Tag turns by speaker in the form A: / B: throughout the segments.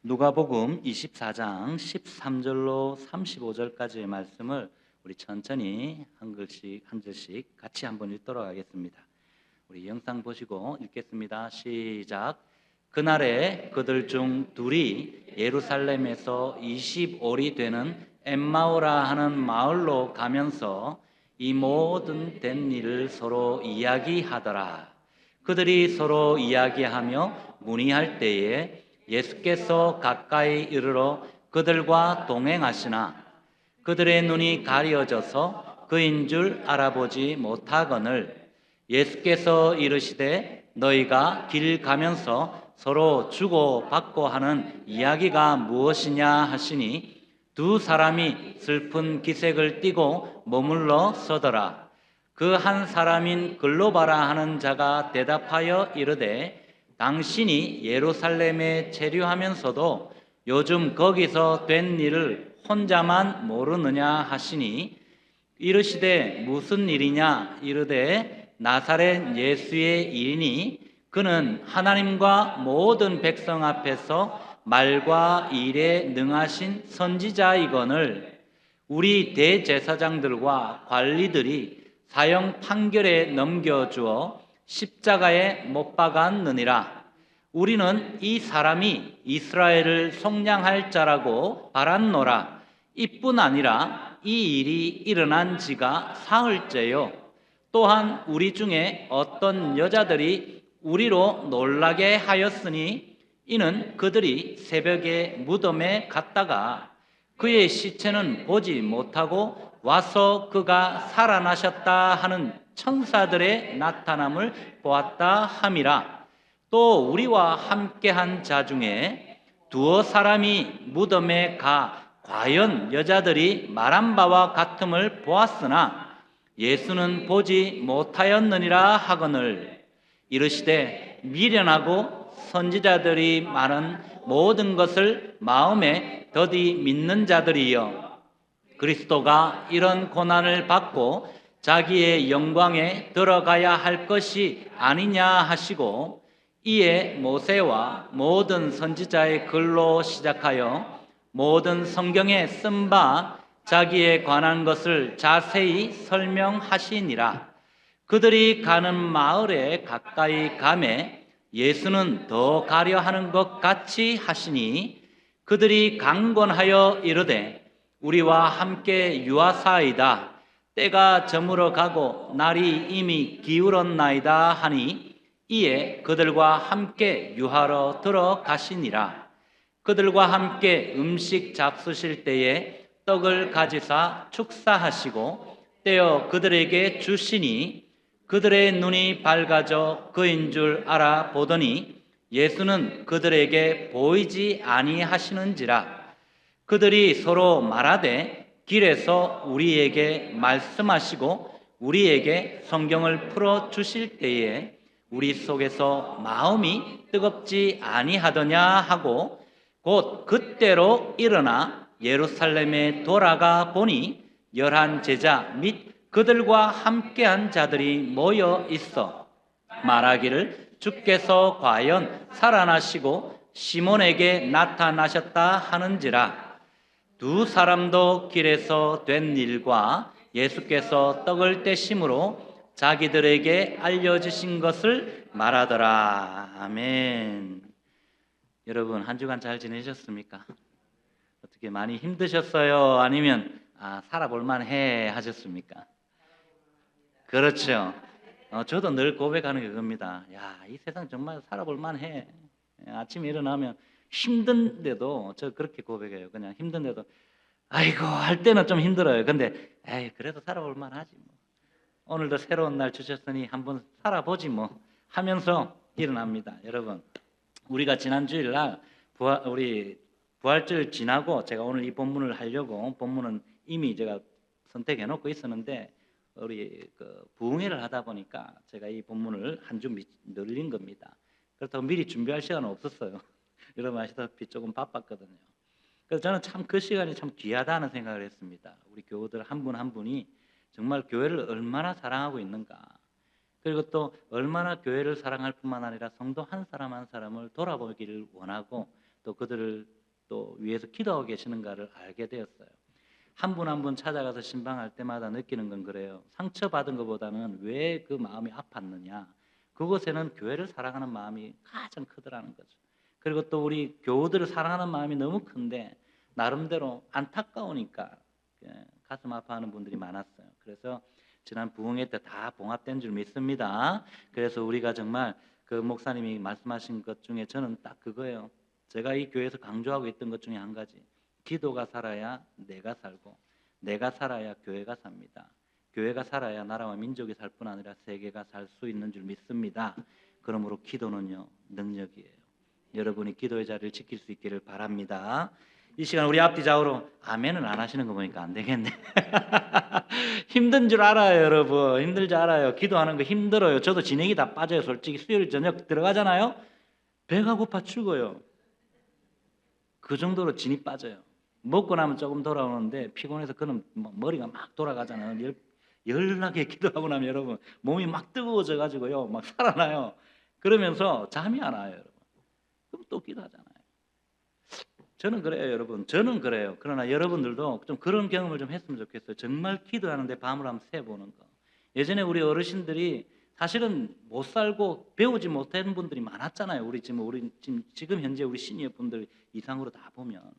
A: 누가복음 24장 13절로 35절까지의 말씀을 우리 천천히 한 글씩 한 절씩 같이 한번 읽도록 하겠습니다. 우리 영상 보시고 읽겠습니다. 시작. 그날에 그들 중 둘이 예루살렘에서 25리 되는 엠마오라 하는 마을로 가면서 이 모든 된 일을 서로 이야기하더라. 그들이 서로 이야기하며 문의할 때에 예수께서 가까이 이르러 그들과 동행하시나 그들의 눈이 가려져서 그인 줄 알아보지 못하거늘 예수께서 이르시되 너희가 길 가면서 서로 주고받고 하는 이야기가 무엇이냐 하시니 두 사람이 슬픈 기색을 띠고 머물러 서더라. 그 한 사람인 글로바라 하는 자가 대답하여 이르되 당신이 예루살렘에 체류하면서도 요즘 거기서 된 일을 혼자만 모르느냐 하시니 이르시되 무슨 일이냐 이르되 나사렛 예수의 일이니 그는 하나님과 모든 백성 앞에서 말과 일에 능하신 선지자이거늘 우리 대제사장들과 관리들이 사형 판결에 넘겨주어 십자가에 못 박았느니라. 우리는 이 사람이 이스라엘을 속량할 자라고 바랐노라. 이뿐 아니라 이 일이 일어난 지가 사흘째요. 또한 우리 중에 어떤 여자들이 우리로 놀라게 하였으니 이는 그들이 새벽에 무덤에 갔다가 그의 시체는 보지 못하고 와서 그가 살아나셨다 하는 천사들의 나타남을 보았다 함이라. 또 우리와 함께한 자 중에 두어 사람이 무덤에 가 과연 여자들이 말한 바와 같음을 보았으나 예수는 보지 못하였느니라 하거늘 이르시되 미련하고 선지자들이 말한 모든 것을 마음에 더디 믿는 자들이여 그리스도가 이런 고난을 받고 자기의 영광에 들어가야 할 것이 아니냐 하시고 이에 모세와 모든 선지자의 글로 시작하여 모든 성경에 쓴 바 자기에 관한 것을 자세히 설명하시니라. 그들이 가는 마을에 가까이 가매 예수는 더 가려 하는 것 같이 하시니 그들이 강권하여 이르되 우리와 함께 유하사이다. 때가 저물어 가고 날이 이미 기울었나이다 하니 이에 그들과 함께 유하러 들어가시니라. 그들과 함께 음식 잡수실 때에 떡을 가지사 축사하시고 떼어 그들에게 주시니 그들의 눈이 밝아져 그인 줄 알아보더니 예수는 그들에게 보이지 아니하시는지라. 그들이 서로 말하되 길에서 우리에게 말씀하시고 우리에게 성경을 풀어 주실 때에 우리 속에서 마음이 뜨겁지 아니하더냐 하고 곧 그때로 일어나 예루살렘에 돌아가 보니 11 제자 및 그들과 함께한 자들이 모여 있어 말하기를 주께서 과연 살아나시고 시몬에게 나타나셨다 하는지라. 두 사람도 길에서 된 일과 예수께서 떡을 떼심으로 자기들에게 알려주신 것을 말하더라. 아멘. 여러분 한 주간 잘 지내셨습니까? 어떻게 많이 힘드셨어요? 아니면 살아볼 만해 하셨습니까? 그렇죠. 저도 늘 고백하는 게 그겁니다. 야, 이 세상 정말 살아볼 만해. 아침에 일어나면 힘든데도 저 그렇게 고백해요. 그냥 힘든데도 아이고 할 때는 좀 힘들어요. 근데 에이 그래도 살아볼 만하지 뭐. 오늘도 새로운 날 주셨으니 한번 살아보지 뭐 하면서 일어납니다. 여러분 우리가 지난 주일날 우리 부활절 지나고 제가 오늘 이 본문을 하려고 본문은 이미 제가 선택해 놓고 있었는데 우리 부흥회를 하다 보니까 제가 이 본문을 한 주 늘린 겁니다. 그렇다고 미리 준비할 시간은 없었어요. 여러분 아시다시피 조금 바빴거든요. 그래서 저는 참 그 시간이 참 귀하다는 생각을 했습니다. 우리 교우들 한 분 한 분이 정말 교회를 얼마나 사랑하고 있는가. 그리고 또 얼마나 교회를 사랑할 뿐만 아니라 성도 한 사람 한 사람을 돌아보기를 원하고 또 그들을 또 위해서 기도하고 계시는가를 알게 되었어요. 한 분 한 분 찾아가서 신방할 때마다 느끼는 건 그래요. 상처받은 것보다는 왜 그 마음이 아팠느냐, 그곳에는 교회를 사랑하는 마음이 가장 크더라는 거죠. 그리고 또 우리 교우들을 사랑하는 마음이 너무 큰데 나름대로 안타까우니까 가슴 아파하는 분들이 많았어요. 그래서 지난 부흥회 때 다 봉합된 줄 믿습니다. 그래서 우리가 정말 그 목사님이 말씀하신 것 중에 저는 딱 그거예요. 제가 이 교회에서 강조하고 있던 것 중에 한 가지, 기도가 살아야 내가 살고 내가 살아야 교회가 삽니다. 교회가 살아야 나라와 민족이 살 뿐 아니라 세계가 살 수 있는 줄 믿습니다. 그러므로 기도는요, 능력이에요. 여러분이 기도의 자리를 지킬 수 있기를 바랍니다. 이 시간 우리 앞뒤 좌우로 아멘은 안 하시는 거 보니까 안 되겠네. 힘든 줄 알아요, 여러분. 힘들지 알아요. 기도하는 거 힘들어요. 저도 진행이 다 빠져요. 솔직히 수요일 저녁 들어가잖아요. 배가 고파 죽어요. 그 정도로 진이 빠져요. 먹고 나면 조금 돌아오는데 피곤해서 그는 머리가 막 돌아가잖아요. 열나게 기도하고 나면 여러분 몸이 막 뜨거워져 가지고요, 막 살아나요. 그러면서 잠이 안 와요, 여러분. 그럼 또 기도하잖아요. 저는 그래요, 여러분. 저는 그래요. 그러나 여러분들도 좀 그런 경험을 좀 했으면 좋겠어요. 정말 기도하는데 밤을 한번 새보는 거. 예전에 우리 어르신들이 사실은 못 살고 배우지 못한 분들이 많았잖아요. 우리 지금 현재 우리 시니어 분들 이상으로 다 보면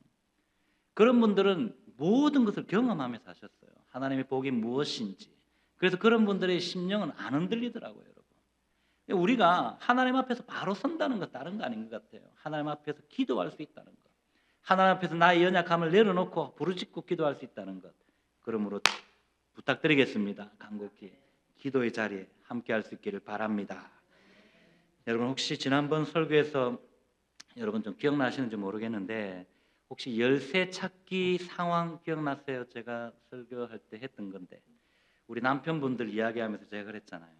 A: 그런 분들은 모든 것을 경험하며 사셨어요. 하나님의 복이 무엇인지. 그래서 그런 분들의 심령은 안 흔들리더라고요, 여러분. 우리가 하나님 앞에서 바로 선다는 것 다른 거 아닌 것 같아요. 하나님 앞에서 기도할 수 있다는 것. 하나님 앞에서 나의 연약함을 내려놓고 부르짖고 기도할 수 있다는 것. 그러므로 부탁드리겠습니다. 간곡히 기도의 자리에 함께 할 수 있기를 바랍니다. 여러분 혹시 지난번 설교에서 여러분 좀 기억나시는지 모르겠는데 혹시 열쇠 찾기 상황 기억나세요? 제가 설교할 때 했던 건데 우리 남편분들 이야기하면서 제가 그랬잖아요.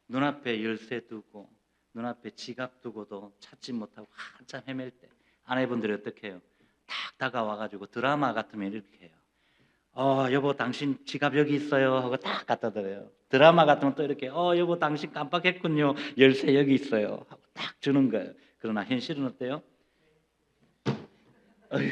A: 눈앞에 열쇠 두고 눈앞에 지갑 두고도 찾지 못하고 한참 헤맬 때 아내분들이 어떻게 해요? 탁 다가와가지고 드라마 같으면 이렇게 해요. 여보 당신 지갑 여기 있어요 하고 딱 갖다 드려요. 드라마 같으면 또 이렇게 여보 당신 깜빡했군요. 열쇠 여기 있어요 하고 딱 주는 거예요. 그러나 현실은 어때요? 어휴.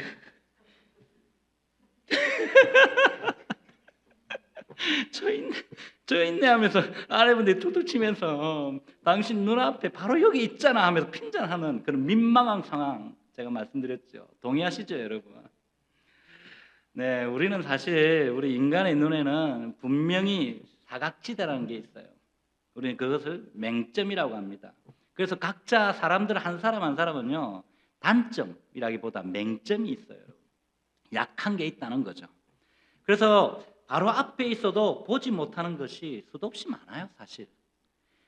A: 저 있네 하면서 아내분들이 두들치면서 당신 눈앞에 바로 여기 있잖아 하면서 핀잔하는 그런 민망한 상황 제가 말씀드렸죠. 동의하시죠, 여러분? 네, 우리는 사실 우리 인간의 눈에는 분명히 사각지대라는 게 있어요. 우리는 그것을 맹점이라고 합니다. 그래서 각자 사람들 한 사람 한 사람은요 단점이라기보다 맹점이 있어요. 약한 게 있다는 거죠. 그래서 바로 앞에 있어도 보지 못하는 것이 수도 없이 많아요, 사실.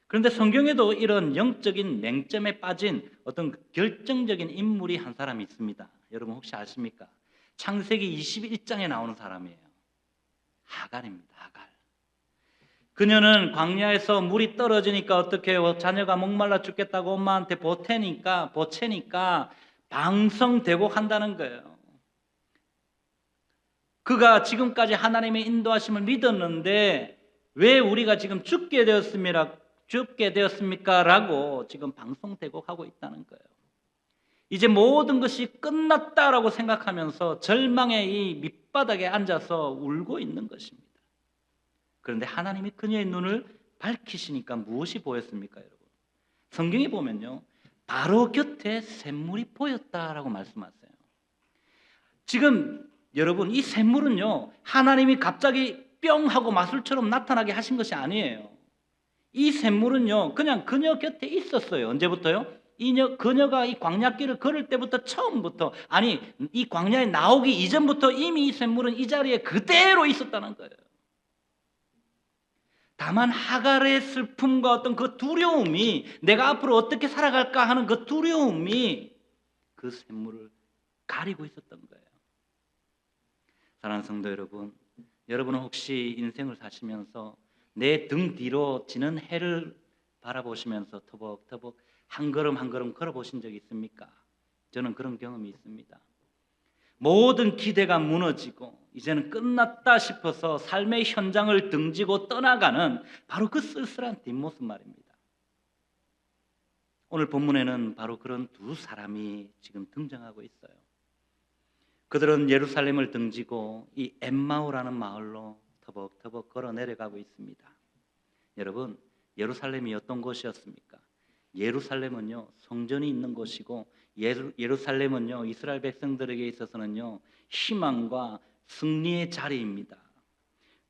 A: 그런데 성경에도 이런 영적인 맹점에 빠진 어떤 결정적인 인물이 한 사람이 있습니다. 여러분 혹시 아십니까? 창세기 21장에 나오는 사람이에요. 하갈입니다. 하갈. 그녀는 광야에서 물이 떨어지니까 어떻게 해요? 자녀가 목말라 죽겠다고 엄마한테 보채니까 방성되고 한다는 거예요. 그가 지금까지 하나님의 인도하심을 믿었는데 왜 우리가 지금 죽게 되었습니까? 라고 지금 방송되고 하고 있다는 거예요. 이제 모든 것이 끝났다라고 생각하면서 절망의 이 밑바닥에 앉아서 울고 있는 것입니다. 그런데 하나님이 그녀의 눈을 밝히시니까 무엇이 보였습니까, 여러분? 성경에 보면요, 바로 곁에 샘물이 보였다라고 말씀하세요. 지금 여러분 이 샘물은요 하나님이 갑자기 뿅 하고 마술처럼 나타나게 하신 것이 아니에요. 이 샘물은요 그냥 그녀 곁에 있었어요. 언제부터요? 그녀가 이 광야길을 걸을 때부터 처음부터 아니 이 광야에 나오기 이전부터 이미 이 샘물은 이 자리에 그대로 있었다는 거예요. 다만 하갈의 슬픔과 어떤 그 두려움이 내가 앞으로 어떻게 살아갈까 하는 그 두려움이 그 샘물을 가리고 있었던 거예요. 사랑하는 성도 여러분, 여러분은 혹시 인생을 사시면서 내 등 뒤로 지는 해를 바라보시면서 터벅터벅 한 걸음 한 걸음 걸어보신 적이 있습니까? 저는 그런 경험이 있습니다. 모든 기대가 무너지고 이제는 끝났다 싶어서 삶의 현장을 등지고 떠나가는 바로 그 쓸쓸한 뒷모습 말입니다. 오늘 본문에는 바로 그런 두 사람이 지금 등장하고 있어요. 그들은 예루살렘을 등지고 이 엠마오라는 마을로 터벅터벅 걸어 내려가고 있습니다. 여러분, 예루살렘이 어떤 곳이었습니까? 예루살렘은요, 성전이 있는 곳이고, 예루살렘은요, 이스라엘 백성들에게 있어서는요, 희망과 승리의 자리입니다.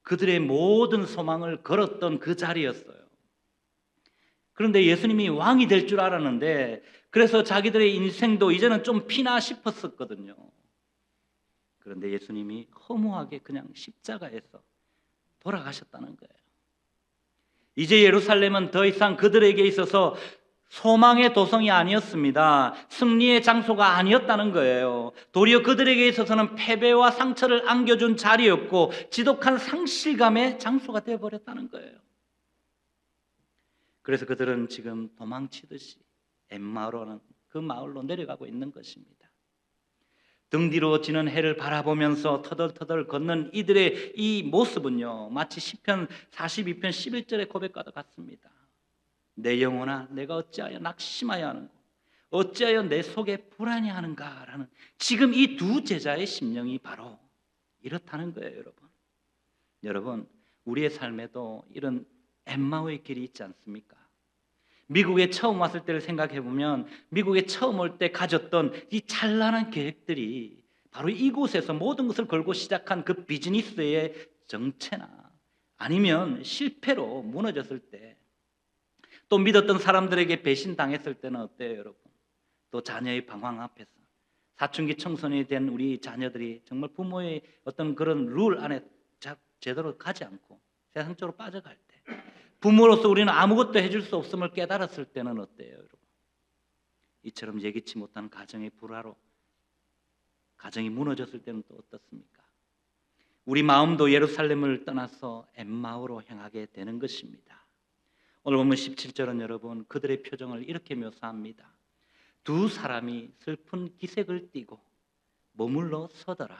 A: 그들의 모든 소망을 걸었던 그 자리였어요. 그런데 예수님이 왕이 될 줄 알았는데, 그래서 자기들의 인생도 이제는 좀 피나 싶었었거든요. 그런데 예수님이 허무하게 그냥 십자가에서 돌아가셨다는 거예요. 이제 예루살렘은 더 이상 그들에게 있어서 소망의 도성이 아니었습니다. 승리의 장소가 아니었다는 거예요. 도리어 그들에게 있어서는 패배와 상처를 안겨준 자리였고 지독한 상실감의 장소가 되어버렸다는 거예요. 그래서 그들은 지금 도망치듯이 엠마오라는 그 마을로 내려가고 있는 것입니다. 등 뒤로 지는 해를 바라보면서 터덜터덜 걷는 이들의 이 모습은요, 마치 시편 42편 11절의 고백과도 같습니다. 내 영혼아, 내가 어찌하여 낙심하여 하는고, 어찌하여 내 속에 불안해하는가라는 지금 이 두 제자의 심령이 바로 이렇다는 거예요. 여러분, 우리의 삶에도 이런 엠마오의 길이 있지 않습니까? 미국에 처음 왔을 때를 생각해 보면 미국에 처음 올 때 가졌던 이 찬란한 계획들이 바로 이곳에서 모든 것을 걸고 시작한 그 비즈니스의 정체나 아니면 실패로 무너졌을 때, 또 믿었던 사람들에게 배신당했을 때는 어때요, 여러분? 또 자녀의 방황 앞에서 사춘기 청소년이 된 우리 자녀들이 정말 부모의 어떤 그런 룰 안에 제대로 가지 않고 세상 쪽으로 빠져갈 때, 부모로서 우리는 아무것도 해줄 수 없음을 깨달았을 때는 어때요, 여러분? 이처럼 예기치 못한 가정의 불화로 가정이 무너졌을 때는 또 어떻습니까? 우리 마음도 예루살렘을 떠나서 엠마오로 향하게 되는 것입니다. 오늘 보면 17절은 여러분, 그들의 표정을 이렇게 묘사합니다. 두 사람이 슬픈 기색을 띠고 머물러 서더라.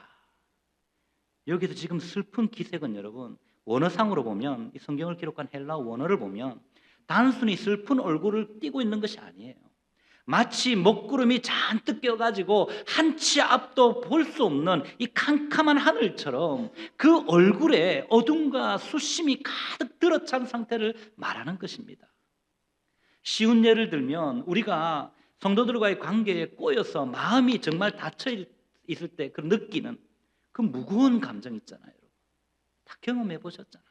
A: 여기서 지금 슬픈 기색은 여러분, 원어상으로 보면, 이 성경을 기록한 헬라어 원어를 보면 단순히 슬픈 얼굴을 띠고 있는 것이 아니에요. 마치 먹구름이 잔뜩 껴가지고 한치 앞도 볼 수 없는 이 캄캄한 하늘처럼 그 얼굴에 어둠과 수심이 가득 들어찬 상태를 말하는 것입니다. 쉬운 예를 들면 우리가 성도들과의 관계에 꼬여서 마음이 정말 닫혀 있을 때 그 느끼는 그 무거운 감정 있잖아요. 다 경험해 보셨잖아요.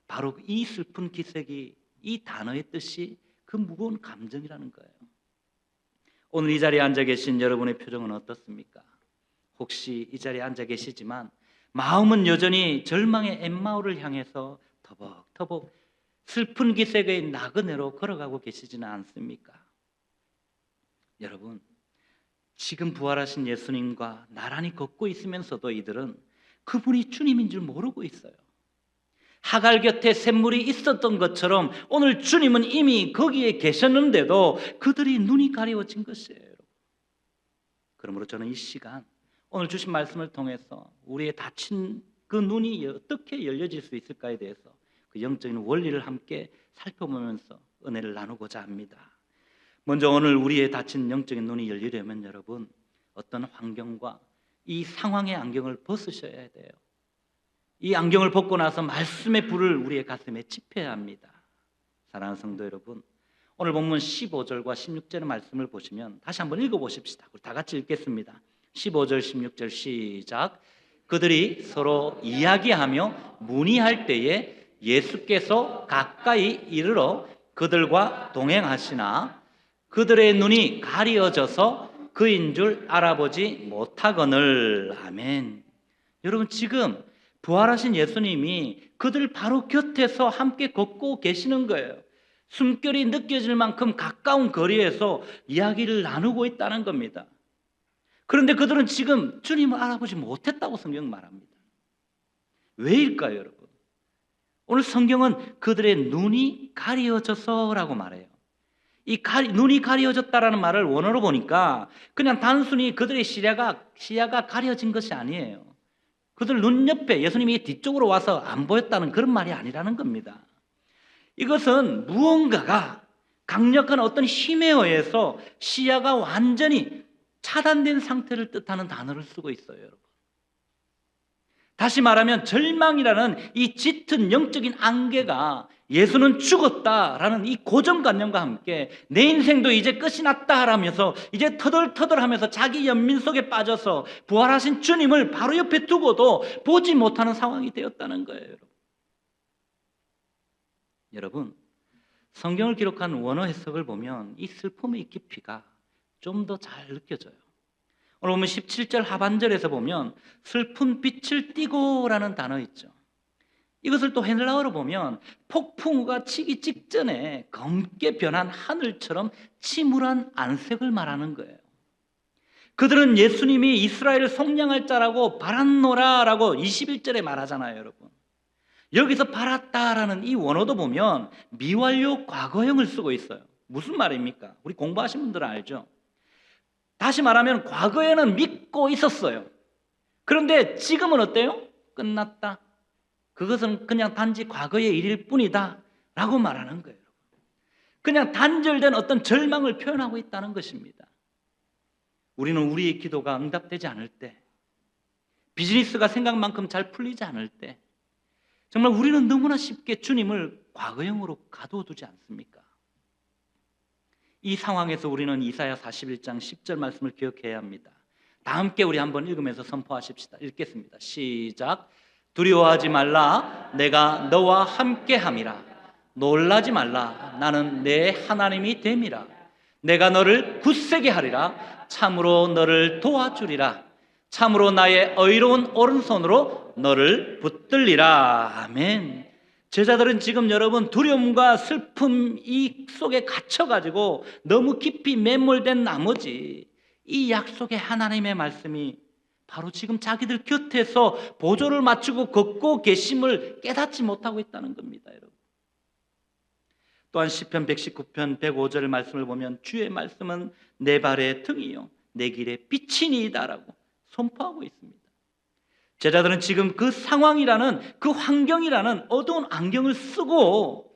A: 바로 이 슬픈 기색이 이 단어의 뜻이 그 무거운 감정이라는 거예요. 오늘 이 자리에 앉아 계신 여러분의 표정은 어떻습니까? 혹시 이 자리에 앉아 계시지만 마음은 여전히 절망의 엠마오를 향해서 터벅터벅 슬픈 기색의 나그네로 걸어가고 계시지는 않습니까? 여러분, 지금 부활하신 예수님과 나란히 걷고 있으면서도 이들은 그분이 주님인 줄 모르고 있어요. 하갈 곁에 샘물이 있었던 것처럼 오늘 주님은 이미 거기에 계셨는데도 그들이 눈이 가려워진 것이에요. 그러므로 저는 이 시간 오늘 주신 말씀을 통해서 우리의 닫힌 그 눈이 어떻게 열려질 수 있을까에 대해서 그 영적인 원리를 함께 살펴보면서 은혜를 나누고자 합니다. 먼저 오늘 우리의 닫힌 영적인 눈이 열리려면 여러분, 어떤 환경과 이 상황의 안경을 벗으셔야 돼요. 이 안경을 벗고 나서 말씀의 불을 우리의 가슴에 지펴야 합니다. 사랑하는 성도 여러분, 오늘 본문 15절과 16절의 말씀을 보시면 다시 한번 읽어보십시다. 우리 다 같이 읽겠습니다. 15절 16절 시작. 그들이 서로 이야기하며 문의할 때에 예수께서 가까이 이르러 그들과 동행하시나 그들의 눈이 가려져서 그인 줄 알아보지 못하거늘. 아멘. 여러분, 지금 부활하신 예수님이 그들 바로 곁에서 함께 걷고 계시는 거예요. 숨결이 느껴질 만큼 가까운 거리에서 이야기를 나누고 있다는 겁니다. 그런데 그들은 지금 주님을 알아보지 못했다고 성경은 말합니다. 왜일까요, 여러분? 오늘 성경은 그들의 눈이 가려져서라고 말해요. 눈이 가려졌다라는 말을 원어로 보니까 그냥 단순히 그들의 시야가 가려진 것이 아니에요. 그들 눈 옆에 예수님이 뒤쪽으로 와서 안 보였다는 그런 말이 아니라는 겁니다. 이것은 무언가가 강력한 어떤 힘에 의해서 시야가 완전히 차단된 상태를 뜻하는 단어를 쓰고 있어요, 여러분. 다시 말하면 절망이라는 이 짙은 영적인 안개가 예수는 죽었다라는 이 고정관념과 함께 내 인생도 이제 끝이 났다라면서 이제 터덜터덜하면서 자기 연민 속에 빠져서 부활하신 주님을 바로 옆에 두고도 보지 못하는 상황이 되었다는 거예요, 여러분. 여러분, 성경을 기록한 원어 해석을 보면 이 슬픔의 깊이가 좀 더 잘 느껴져요. 오늘 보면 17절 하반절에서 보면 슬픈 빛을 띠고라는 단어 있죠. 이것을 또 헬라어로 보면 폭풍우가 치기 직전에 검게 변한 하늘처럼 침울한 안색을 말하는 거예요. 그들은 예수님이 이스라엘을 속량할 자라고 바랐노라라고 21절에 말하잖아요, 여러분. 여기서 바랐다라는 이 원어도 보면 미완료 과거형을 쓰고 있어요. 무슨 말입니까? 우리 공부하신 분들은 알죠? 다시 말하면 과거에는 믿고 있었어요. 그런데 지금은 어때요? 끝났다. 그것은 그냥 단지 과거의 일일 뿐이다 라고 말하는 거예요. 그냥 단절된 어떤 절망을 표현하고 있다는 것입니다. 우리는 우리의 기도가 응답되지 않을 때, 비즈니스가 생각만큼 잘 풀리지 않을 때 정말 우리는 너무나 쉽게 주님을 과거형으로 가둬두지 않습니까? 이 상황에서 우리는 이사야 41장 10절 말씀을 기억해야 합니다. 다 함께 우리 한번 읽으면서 선포하십시다. 읽겠습니다. 시작. 두려워하지 말라. 내가 너와 함께함이라. 놀라지 말라. 나는 내 하나님이 됨이라. 내가 너를 굳세게 하리라. 참으로 너를 도와주리라. 참으로 나의 의로운 오른손으로 너를 붙들리라. 아멘. 제자들은 지금 여러분 두려움과 슬픔 이 속에 갇혀가지고 너무 깊이 매몰된 나머지 이 약속의 하나님의 말씀이 바로 지금 자기들 곁에서 보조를 맞추고 걷고 계심을 깨닫지 못하고 있다는 겁니다, 여러분. 또한 시편 119편 105절 말씀을 보면 주의 말씀은 내 발의 등이요 내 길의 빛이니이다라고 선포하고 있습니다. 제자들은 지금 그 상황이라는 그 환경이라는 어두운 안경을 쓰고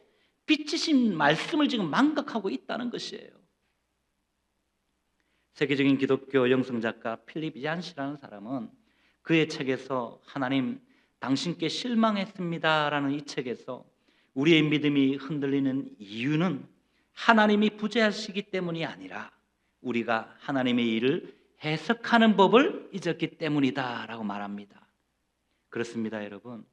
A: 빛이신 말씀을 지금 망각하고 있다는 것이에요. 세계적인 기독교 영성작가 필립 얀시라는 사람은 그의 책에서 하나님 당신께 실망했습니다라는 이 책에서 우리의 믿음이 흔들리는 이유는 하나님이 부재하시기 때문이 아니라 우리가 하나님의 일을 해석하는 법을 잊었기 때문이다라고 말합니다. 그렇습니다, 여러분.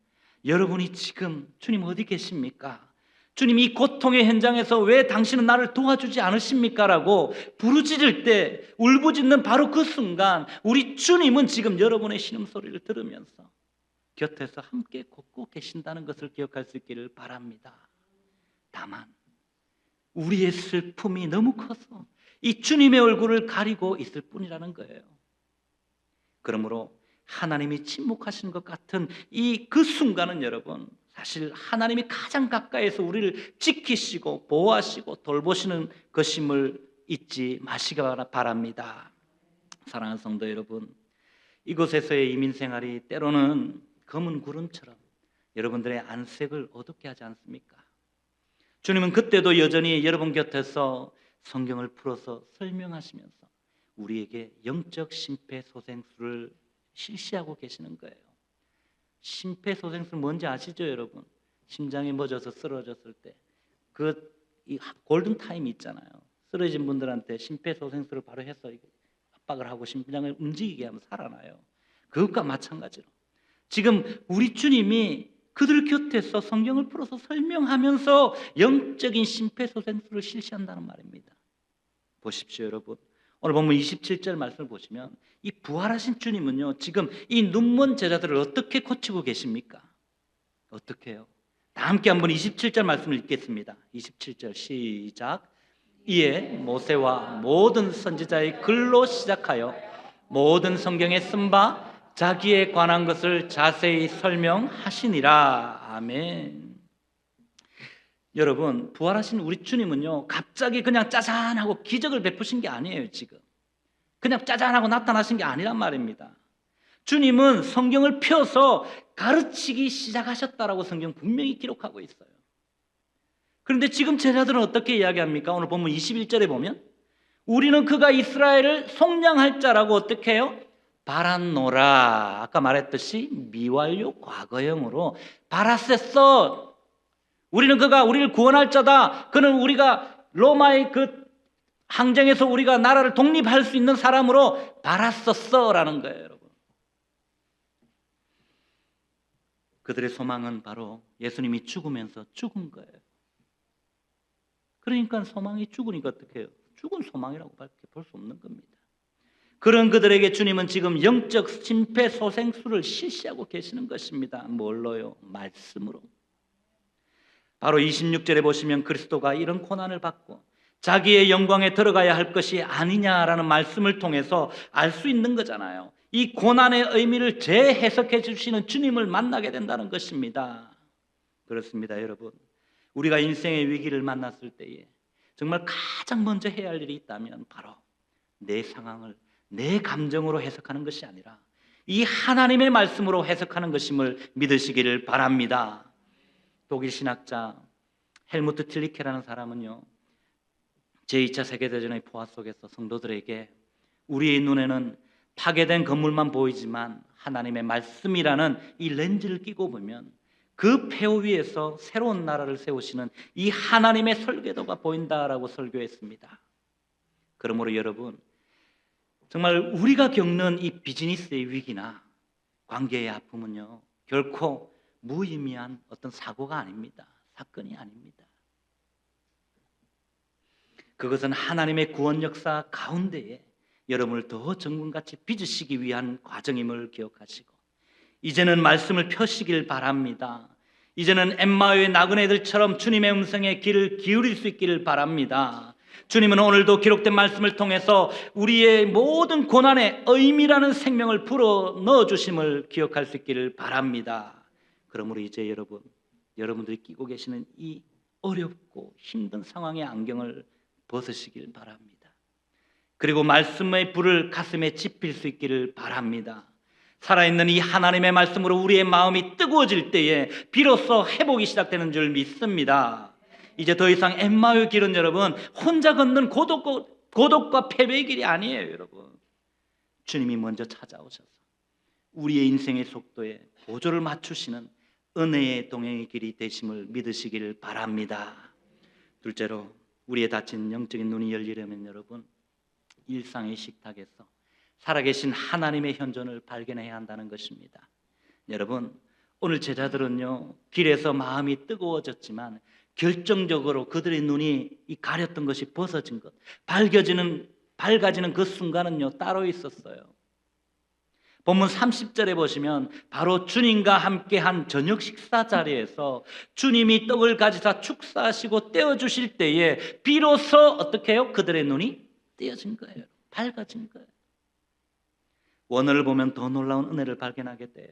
A: 여러분이 지금 주님 어디 계십니까? 주님 이 고통의 현장에서 왜 당신은 나를 도와주지 않으십니까? 라고 부르짖을 때 울부짖는 바로 그 순간 우리 주님은 지금 여러분의 신음소리를 들으면서 곁에서 함께 걷고 계신다는 것을 기억할 수 있기를 바랍니다. 다만 우리의 슬픔이 너무 커서 이 주님의 얼굴을 가리고 있을 뿐이라는 거예요. 그러므로 하나님이 침묵하시는 것 같은 이 그 순간은 여러분 사실 하나님이 가장 가까이에서 우리를 지키시고 보호하시고 돌보시는 것임을 잊지 마시기 바랍니다. 사랑하는 성도 여러분, 이곳에서의 이민생활이 때로는 검은 구름처럼 여러분들의 안색을 어둡게 하지 않습니까? 주님은 그때도 여전히 여러분 곁에서 성경을 풀어서 설명하시면서 우리에게 영적 심폐소생술을 실시하고 계시는 거예요. 심폐소생술 뭔지 아시죠, 여러분? 심장이 멎어서 쓰러졌을 때 그 골든 타임이 있잖아요. 쓰러진 분들한테 심폐소생술을 바로 해서 압박을 하고 심장을 움직이게 하면 살아나요. 그것과 마찬가지로 지금 우리 주님이 그들 곁에서 성경을 풀어서 설명하면서 영적인 심폐소생술을 실시한다는 말입니다. 보십시오, 여러분. 오늘 보면 27절 말씀을 보시면 이 부활하신 주님은요 지금 이 눈먼 제자들을 어떻게 고치고 계십니까? 어떻게 해요? 다 함께 한번 27절 말씀을 읽겠습니다. 27절 시작. 이에 모세와 모든 선지자의 글로 시작하여 모든 성경에 쓴 바 자기에 관한 것을 자세히 설명하시니라. 아멘. 여러분, 부활하신 우리 주님은요 갑자기 그냥 짜잔하고 기적을 베푸신 게 아니에요. 지금 그냥 짜잔하고 나타나신 게 아니란 말입니다. 주님은 성경을 펴서 가르치기 시작하셨다라고 성경 분명히 기록하고 있어요. 그런데 지금 제자들은 어떻게 이야기합니까? 오늘 본문 21절에 보면 우리는 그가 이스라엘을 속량할 자라고 어떻게 해요? 바랐노라. 아까 말했듯이 미완료 과거형으로 바랐었어. 우리는 그가 우리를 구원할 자다. 그는 우리가 로마의 그 항쟁에서 우리가 나라를 독립할 수 있는 사람으로 바랐었어라는 거예요, 여러분. 그들의 소망은 바로 예수님이 죽으면서 죽은 거예요. 그러니까 소망이 죽으니까 어떻게 해요? 죽은 소망이라고 밖에 볼 수 없는 겁니다. 그런 그들에게 주님은 지금 영적 심폐소생술을 실시하고 계시는 것입니다. 뭘로요? 말씀으로. 바로 26절에 보시면 그리스도가 이런 고난을 받고 자기의 영광에 들어가야 할 것이 아니냐라는 말씀을 통해서 알 수 있는 거잖아요. 이 고난의 의미를 재해석해 주시는 주님을 만나게 된다는 것입니다. 그렇습니다, 여러분. 우리가 인생의 위기를 만났을 때에 정말 가장 먼저 해야 할 일이 있다면 바로 내 상황을 내 감정으로 해석하는 것이 아니라 이 하나님의 말씀으로 해석하는 것임을 믿으시기를 바랍니다. 독일 신학자 헬무트 틸리케라는 사람은요, 제2차 세계대전의 포화 속에서 성도들에게 우리의 눈에는 파괴된 건물만 보이지만 하나님의 말씀이라는 이 렌즈를 끼고 보면 그 폐허 위에서 새로운 나라를 세우시는 이 하나님의 설계도가 보인다라고 설교했습니다. 그러므로 여러분, 정말 우리가 겪는 이 비즈니스의 위기나 관계의 아픔은요, 결코 무의미한 어떤 사고가 아닙니다. 사건이 아닙니다. 그것은 하나님의 구원 역사 가운데에 여러분을 더 정금같이 빚으시기 위한 과정임을 기억하시고 이제는 말씀을 펴시길 바랍니다. 이제는 엠마오의 나그네들처럼 주님의 음성에 귀를 기울일 수 있기를 바랍니다. 주님은 오늘도 기록된 말씀을 통해서 우리의 모든 고난의 의미라는 생명을 불어 넣어주심을 기억할 수 있기를 바랍니다. 그러므로 이제 여러분들이 끼고 계시는 이 어렵고 힘든 상황의 안경을 벗으시길 바랍니다. 그리고 말씀의 불을 가슴에 지필 수 있기를 바랍니다. 살아있는 이 하나님의 말씀으로 우리의 마음이 뜨거워질 때에 비로소 회복이 시작되는 줄 믿습니다. 이제 더 이상 엠마오의 길은 여러분 혼자 걷는 고독과 패배의 길이 아니에요. 여러분, 주님이 먼저 찾아오셔서 우리의 인생의 속도에 보조를 맞추시는 은혜의 동행의 길이 되심을 믿으시기를 바랍니다. 둘째로, 우리의 닫힌 영적인 눈이 열리려면 여러분, 일상의 식탁에서 살아계신 하나님의 현존을 발견해야 한다는 것입니다. 여러분, 오늘 제자들은요, 길에서 마음이 뜨거워졌지만 결정적으로 그들의 눈이 이 가렸던 것이 벗어진 것, 밝아지는 그 순간은요 따로 있었어요. 본문 30절에 보시면 바로 주님과 함께한 저녁 식사 자리에서 주님이 떡을 가지사 축사하시고 떼어주실 때에 비로소 어떻게 해요? 그들의 눈이 떼어진 거예요. 밝아진 거예요. 원어를 보면 더 놀라운 은혜를 발견하게 돼요.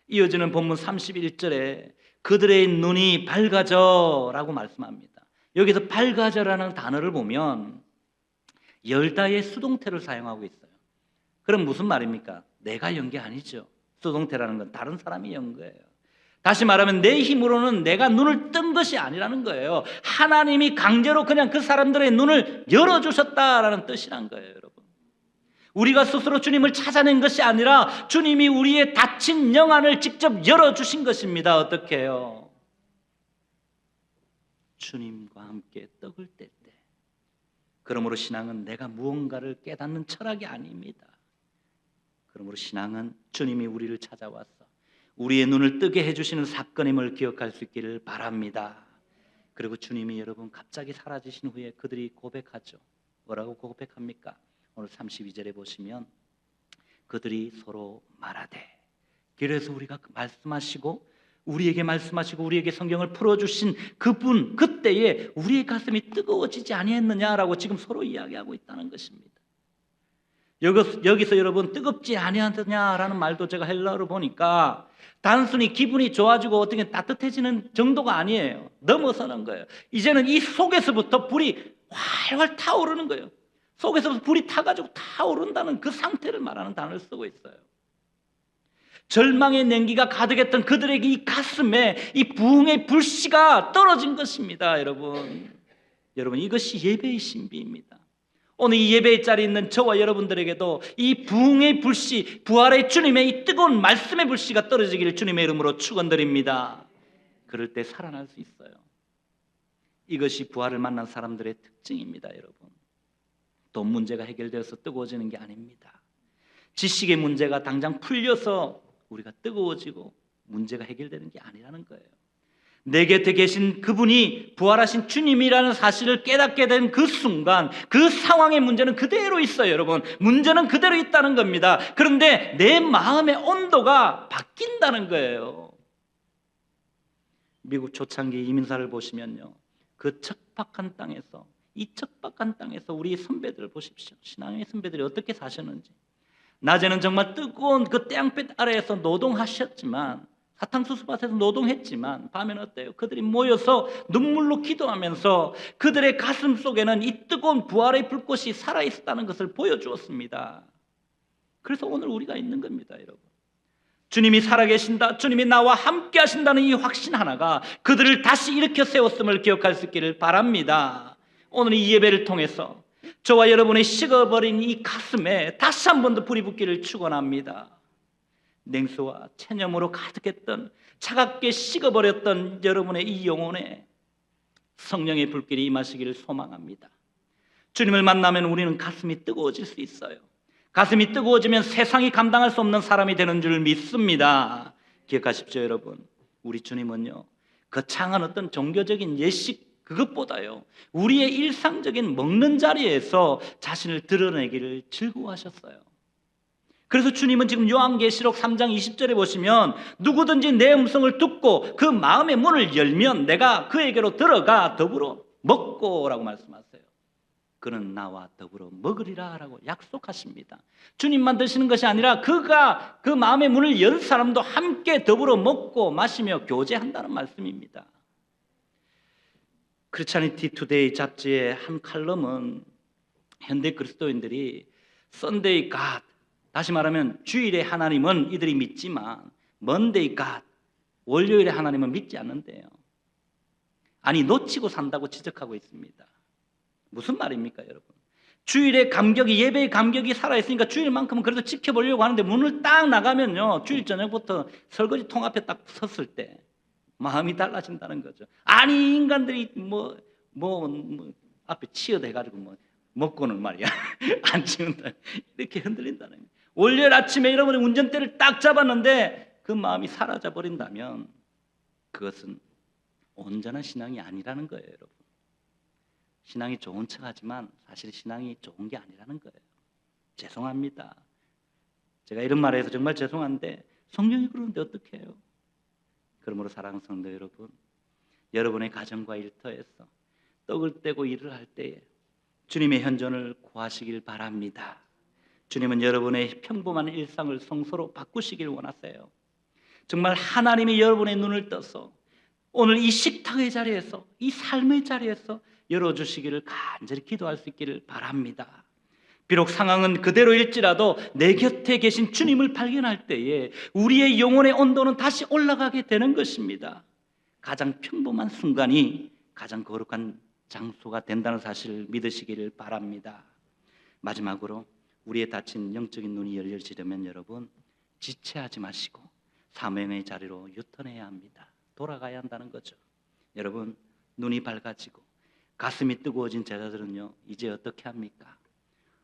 A: 이어지는 본문 31절에 그들의 눈이 밝아져 라고 말씀합니다. 여기서 밝아져라는 단어를 보면 열다의 수동태를 사용하고 있어요. 그럼 무슨 말입니까? 내가 연 게 아니죠. 수동태라는 건 다른 사람이 연 거예요. 다시 말하면 내 힘으로는 내가 눈을 뜬 것이 아니라는 거예요. 하나님이 강제로 그냥 그 사람들의 눈을 열어주셨다라는 뜻이란 거예요, 여러분. 우리가 스스로 주님을 찾아낸 것이 아니라 주님이 우리의 닫힌 영안을 직접 열어주신 것입니다. 어떻게 해요? 주님과 함께 떡을 뗄 때. 그러므로 신앙은 내가 무언가를 깨닫는 철학이 아닙니다. 그러므로 신앙은 주님이 우리를 찾아와서 우리의 눈을 뜨게 해주시는 사건임을 기억할 수 있기를 바랍니다. 그리고 주님이 여러분 갑자기 사라지신 후에 그들이 고백하죠. 뭐라고 고백합니까? 오늘 32절에 보시면 그들이 서로 말하되, 그래서 우리가 우리에게 성경을 풀어주신 그분, 그때에 우리의 가슴이 뜨거워지지 아니했느냐라고 지금 서로 이야기하고 있다는 것입니다. 여기서 여러분 뜨겁지 아니하느냐라는 말도 제가 헬라어로 보니까 단순히 기분이 좋아지고 어떻게 따뜻해지는 정도가 아니에요. 넘어서는 거예요. 이제는 이 속에서부터 불이 활활 타오르는 거예요. 속에서부터 불이 타가지고 타오른다는 그 상태를 말하는 단어를 쓰고 있어요. 절망의 냉기가 가득했던 그들에게 이 가슴에 이 부흥의 불씨가 떨어진 것입니다. 여러분 이것이 예배의 신비입니다. 오늘 이 예배의 자리에 있는 저와 여러분들에게도 이 부흥의 불씨, 부활의 주님의 이 뜨거운 말씀의 불씨가 떨어지기를 주님의 이름으로 축원드립니다. 그럴 때 살아날 수 있어요. 이것이 부활을 만난 사람들의 특징입니다. 여러분, 돈 문제가 해결되어서 뜨거워지는 게 아닙니다. 지식의 문제가 당장 풀려서 우리가 뜨거워지고 문제가 해결되는 게 아니라는 거예요. 내 곁에 계신 그분이 부활하신 주님이라는 사실을 깨닫게 된 그 순간 그 상황의 문제는 그대로 있어요. 여러분, 문제는 그대로 있다는 겁니다. 그런데 내 마음의 온도가 바뀐다는 거예요. 미국 초창기 이민사를 보시면요, 그 척박한 땅에서, 이 척박한 땅에서 우리 선배들을 보십시오. 신앙의 선배들이 어떻게 사셨는지. 낮에는 정말 뜨거운 그 태양빛 아래에서 노동하셨지만, 사탕수수밭에서 노동했지만 밤에는 어때요? 그들이 모여서 눈물로 기도하면서 그들의 가슴 속에는 이 뜨거운 부활의 불꽃이 살아있었다는 것을 보여주었습니다. 그래서 오늘 우리가 있는 겁니다. 여러분, 주님이 살아계신다, 주님이 나와 함께 하신다는 이 확신 하나가 그들을 다시 일으켜 세웠음을 기억할 수 있기를 바랍니다. 오늘 이 예배를 통해서 저와 여러분의 식어버린 이 가슴에 다시 한 번 더 불이 붙기를 축원합니다. 냉수와 체념으로 가득했던, 차갑게 식어버렸던 여러분의 이 영혼에 성령의 불길이 임하시기를 소망합니다. 주님을 만나면 우리는 가슴이 뜨거워질 수 있어요. 가슴이 뜨거워지면 세상이 감당할 수 없는 사람이 되는 줄 믿습니다. 기억하십시오. 여러분, 우리 주님은요, 거창한 어떤 종교적인 예식 그것보다요, 우리의 일상적인 먹는 자리에서 자신을 드러내기를 즐거워하셨어요. 그래서 주님은 지금 요한계시록 3장 20절에 보시면 누구든지 내 음성을 듣고 그 마음의 문을 열면 내가 그에게로 들어가 더불어 먹고 라고 말씀하세요. 그는 나와 더불어 먹으리라 라고 약속하십니다. 주님만 드시는 것이 아니라 그가 그 마음의 문을 열 사람도 함께 더불어 먹고 마시며 교제한다는 말씀입니다. 크리스찬니티 투데이 잡지의 한 칼럼은 현대 그리스도인들이 Sunday God, 다시 말하면 주일의 하나님은 이들이 믿지만 Monday God, 월요일의 하나님은 믿지 않는데요. 아니, 놓치고 산다고 지적하고 있습니다. 무슨 말입니까, 여러분? 주일의 감격이, 예배의 감격이 살아있으니까 주일만큼은 그래도 지켜보려고 하는데 문을 딱 나가면요, 주일 저녁부터 설거지 통 앞에 딱 섰을 때 마음이 달라진다는 거죠. 아니, 인간들이 앞에 치어대가지고 먹고는 말이야 안 치운다, 이렇게 흔들린다는 거예요. 월요일 아침에 여러분이 운전대를 딱 잡았는데 그 마음이 사라져 버린다면 그것은 온전한 신앙이 아니라는 거예요. 여러분, 신앙이 좋은 척하지만 사실 신앙이 좋은 게 아니라는 거예요. 죄송합니다. 제가 이런 말을 해서 정말 죄송한데 성경이 그러는데 어떻게 해요? 그러므로 사랑하는 성도 여러분, 여러분의 가정과 일터에서 떡을 떼고 일을 할 때에 주님의 현존을 구하시길 바랍니다. 주님은 여러분의 평범한 일상을 성소로 바꾸시길 원하세요. 정말 하나님이 여러분의 눈을 떠서 오늘 이 식탁의 자리에서, 이 삶의 자리에서 열어주시기를 간절히 기도할 수 있기를 바랍니다. 비록 상황은 그대로일지라도 내 곁에 계신 주님을 발견할 때에 우리의 영혼의 온도는 다시 올라가게 되는 것입니다. 가장 평범한 순간이 가장 거룩한 장소가 된다는 사실을 믿으시기를 바랍니다. 마지막으로 우리의 닫힌 영적인 눈이 열려지려면 여러분, 지체하지 마시고 사명의 자리로 유턴해야 합니다. 돌아가야 한다는 거죠. 여러분, 눈이 밝아지고 가슴이 뜨거워진 제자들은요, 이제 어떻게 합니까?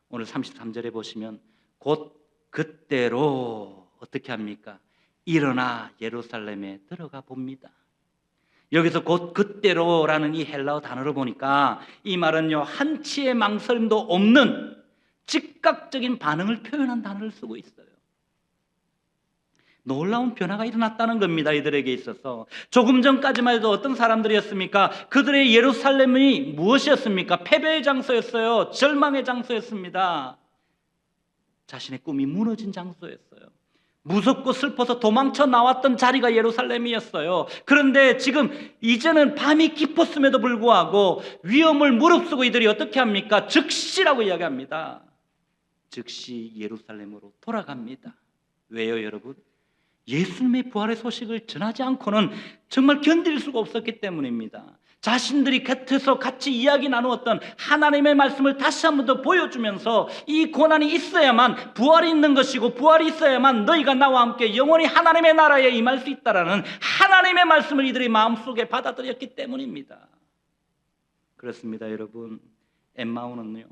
A: 오늘 33절에 보시면 곧 그때로 어떻게 합니까? 일어나 예루살렘에 들어가 봅니다. 여기서 곧 그때로라는 이 헬라어 단어를 보니까 이 말은요, 한치의 망설임도 없는 즉각적인 반응을 표현한 단어를 쓰고 있어요. 놀라운 변화가 일어났다는 겁니다. 이들에게 있어서. 조금 전까지만 해도 어떤 사람들이었습니까? 그들의 예루살렘이 무엇이었습니까? 패배의 장소였어요. 절망의 장소였습니다. 자신의 꿈이 무너진 장소였어요. 무섭고 슬퍼서 도망쳐 나왔던 자리가 예루살렘이었어요. 그런데 지금 이제는 밤이 깊었음에도 불구하고 위험을 무릅쓰고 이들이 어떻게 합니까? 즉시라고 이야기합니다. 즉시 예루살렘으로 돌아갑니다. 왜요, 여러분? 예수님의 부활의 소식을 전하지 않고는 정말 견딜 수가 없었기 때문입니다. 자신들이 곁에서 같이 이야기 나누었던 하나님의 말씀을 다시 한 번 더 보여주면서 이 고난이 있어야만 부활이 있는 것이고 부활이 있어야만 너희가 나와 함께 영원히 하나님의 나라에 임할 수 있다라는 하나님의 말씀을 이들의 마음속에 받아들였기 때문입니다. 그렇습니다, 여러분. 엠마오는요,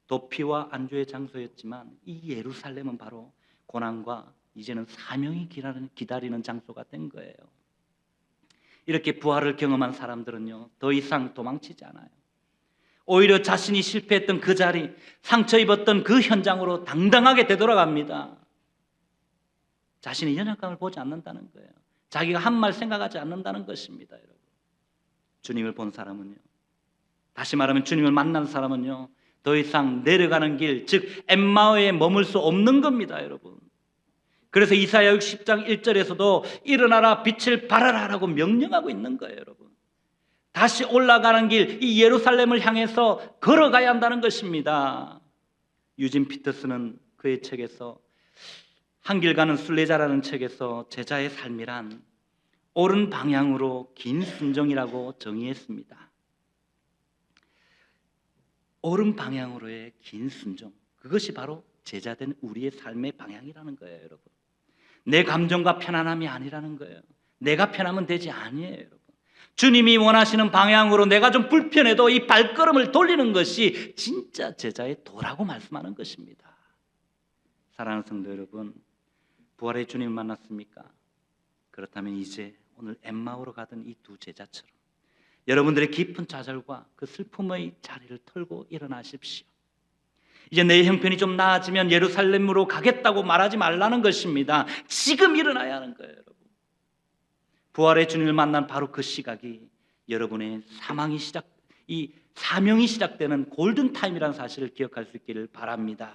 A: 도피와 안주의 장소였지만 이 예루살렘은 바로 고난과 이제는 사명이 기다리는 장소가 된 거예요. 이렇게 부활을 경험한 사람들은요, 더 이상 도망치지 않아요. 오히려 자신이 실패했던 그 자리, 상처 입었던 그 현장으로 당당하게 되돌아갑니다. 자신의 연약감을 보지 않는다는 거예요. 자기가 한 말 생각하지 않는다는 것입니다, 여러분. 주님을 본 사람은요, 다시 말하면 주님을 만난 사람은요, 더 이상 내려가는 길, 즉 엠마오에 머물 수 없는 겁니다, 여러분. 그래서 이사야 60장 1절에서도 일어나라 빛을 발하라라고 명령하고 있는 거예요, 여러분. 다시 올라가는 길, 이 예루살렘을 향해서 걸어가야 한다는 것입니다. 유진 피터스는 그의 책에서 한길 가는 순례자라는 책에서 제자의 삶이란 옳은 방향으로 긴 순종이라고 정의했습니다. 옳은 방향으로의 긴 순종, 그것이 바로 제자된 우리의 삶의 방향이라는 거예요, 여러분. 내 감정과 편안함이 아니라는 거예요. 내가 편하면 되지 아니에요, 여러분. 주님이 원하시는 방향으로 내가 좀 불편해도 이 발걸음을 돌리는 것이 진짜 제자의 도라고 말씀하는 것입니다. 사랑하는 성도 여러분, 부활의 주님을 만났습니까? 그렇다면 이제 오늘 엠마오로 가던 이 두 제자처럼 여러분들의 깊은 좌절과 그 슬픔의 자리를 털고 일어나십시오. 이제 내 형편이 좀 나아지면 예루살렘으로 가겠다고 말하지 말라는 것입니다. 지금 일어나야 하는 거예요, 여러분. 부활의 주님을 만난 바로 그 시각이 여러분의 이 사명이 시작되는 골든타임이라는 사실을 기억할 수 있기를 바랍니다.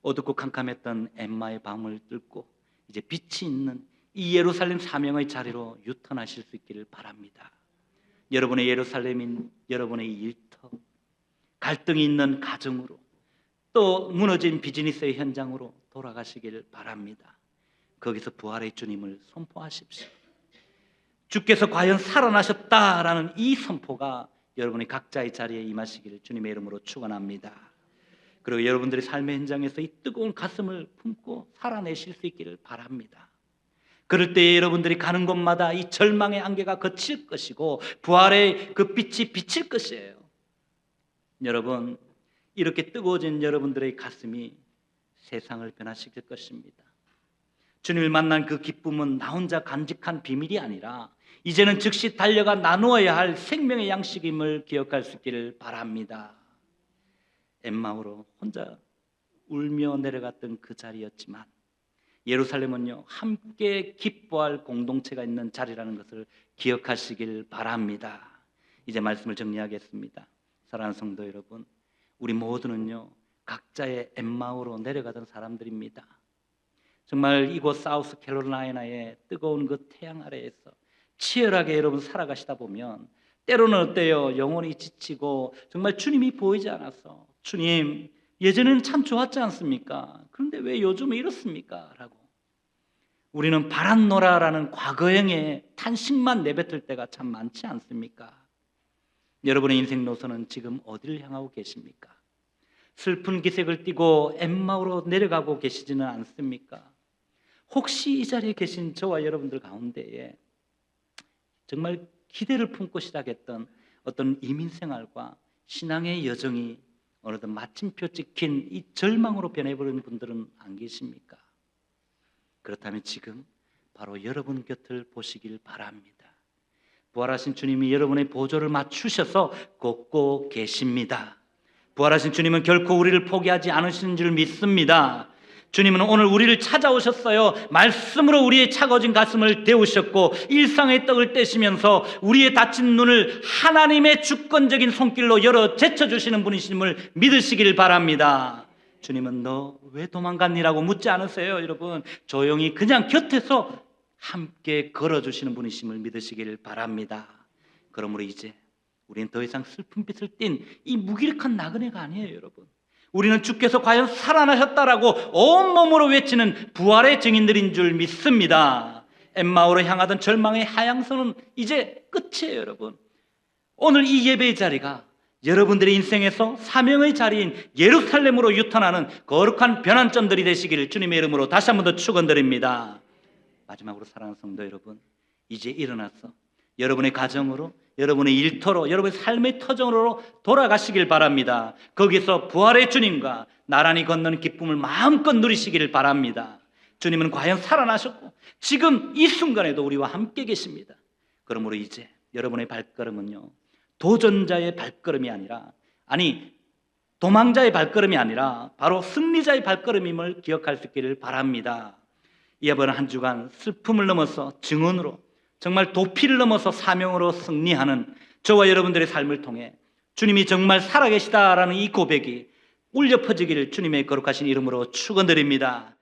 A: 어둡고 캄캄했던 엠마의 밤을 뚫고 이제 빛이 있는 이 예루살렘 사명의 자리로 유턴하실 수 있기를 바랍니다. 여러분의 예루살렘인 여러분의 일터, 갈등이 있는 가정으로, 또 무너진 비즈니스의 현장으로 돌아가시기를 바랍니다. 거기서 부활의 주님을 선포하십시오. 주께서 과연 살아나셨다라는 이 선포가 여러분의 각자의 자리에 임하시기를 주님의 이름으로 축원합니다. 그리고 여러분들의 삶의 현장에서 이 뜨거운 가슴을 품고 살아내실 수 있기를 바랍니다. 그럴 때 여러분들이 가는 곳마다 이 절망의 안개가 걷힐 것이고 부활의 그 빛이 비칠 것이에요. 여러분, 이렇게 뜨거워진 여러분들의 가슴이 세상을 변화시킬 것입니다. 주님을 만난 그 기쁨은 나 혼자 간직한 비밀이 아니라 이제는 즉시 달려가 나누어야 할 생명의 양식임을 기억할 수 있기를 바랍니다. 엠마오로 혼자 울며 내려갔던 그 자리였지만 예루살렘은요, 함께 기뻐할 공동체가 있는 자리라는 것을 기억하시길 바랍니다. 이제 말씀을 정리하겠습니다. 사랑하는 성도 여러분, 우리 모두는요, 각자의 엠마오로 내려가던 사람들입니다. 정말 이곳 사우스 캐롤라이나의 뜨거운 그 태양 아래에서 치열하게 여러분 살아가시다 보면 때로는 어때요? 영혼이 지치고 정말 주님이 보이지 않아서 주님, 예전에는 참 좋았지 않습니까? 그런데 왜 요즘은 이렇습니까? 라고 우리는 바란노라라는 과거형의 탄식만 내뱉을 때가 참 많지 않습니까? 여러분의 인생 노선은 지금 어디를 향하고 계십니까? 슬픈 기색을 띠고 엠마오로 내려가고 계시지는 않습니까? 혹시 이 자리에 계신 저와 여러분들 가운데에 정말 기대를 품고 시작했던 어떤 이민생활과 신앙의 여정이 어느덧 마침표 찍힌 이 절망으로 변해버린 분들은 안 계십니까? 그렇다면 지금 바로 여러분 곁을 보시길 바랍니다. 부활하신 주님이 여러분의 보조를 맞추셔서 걷고 계십니다. 부활하신 주님은 결코 우리를 포기하지 않으시는 줄 믿습니다. 주님은 오늘 우리를 찾아오셨어요. 말씀으로 우리의 차가워진 가슴을 데우셨고 일상의 떡을 떼시면서 우리의 다친 눈을 하나님의 주권적인 손길로 열어 제쳐주시는 분이심을 믿으시길 바랍니다. 주님은 너 왜 도망갔니라고 묻지 않으세요, 여러분. 조용히 그냥 곁에서 함께 걸어주시는 분이심을 믿으시길 바랍니다. 그러므로 이제 우리는 더 이상 슬픈 빛을 띤 이 무기력한 나그네가 아니에요, 여러분. 우리는 주께서 과연 살아나셨다라고 온몸으로 외치는 부활의 증인들인 줄 믿습니다. 엠마오로 향하던 절망의 하향선은 이제 끝이에요, 여러분. 오늘 이 예배의 자리가 여러분들의 인생에서 사명의 자리인 예루살렘으로 유턴하는 거룩한 변환점들이 되시기를 주님의 이름으로 다시 한 번 더 축원드립니다. 마지막으로 사랑하는 성도 여러분, 이제 일어나서 여러분의 가정으로, 여러분의 일터로, 여러분의 삶의 터전으로 돌아가시길 바랍니다. 거기서 부활의 주님과 나란히 걷는 기쁨을 마음껏 누리시기를 바랍니다. 주님은 과연 살아나셨고 지금 이 순간에도 우리와 함께 계십니다. 그러므로 이제 여러분의 발걸음은요, 도전자의 발걸음이 아니라, 도망자의 발걸음이 아니라 바로 승리자의 발걸음임을 기억할 수 있기를 바랍니다. 이번 한 주간 슬픔을 넘어서 증언으로, 정말 도피를 넘어서 사명으로 승리하는 저와 여러분들의 삶을 통해 주님이 정말 살아계시다라는 이 고백이 울려 퍼지기를 주님의 거룩하신 이름으로 축원드립니다.